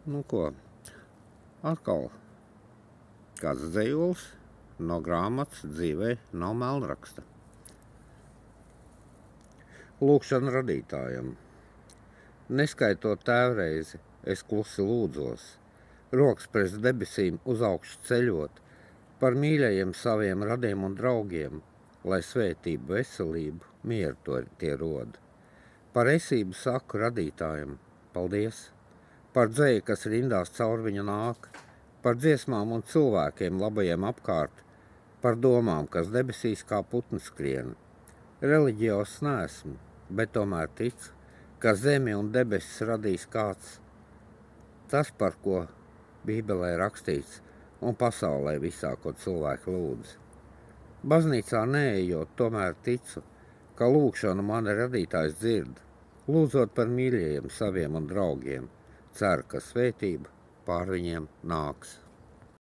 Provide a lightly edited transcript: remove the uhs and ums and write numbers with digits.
Nu ko, atkal kāds dzejols no grāmatas Dzīvē nav melnraksta. Lūkšana radītājam. Neskaitot tēvreizi, es klusi lūdzos, rokas pret debesīm uz augšu ceļot, par mīļajiem saviem radiem un draugiem, lai svētību, veselību, mieru tie rod. Par esību saku radītājam, paldies! Par dzēju, kas rindās caur viņu nāk, par dziesmām un cilvēkiem labajiem apkārt, par domām, kas debesīs kā putni skrien. Reliģijos neesmu, bet tomēr ticu, ka zemi un debesis radīs kāds. Tas, par ko Bībelē rakstīts un pasaulē visā, ko cilvēki lūdz. Baznīcā neejot, tomēr ticu, ka lūkšanu mani radītājs dzird, lūdzot par mīļajiem saviem un draugiem. Ceru, ka svētība pār viņiem nāks.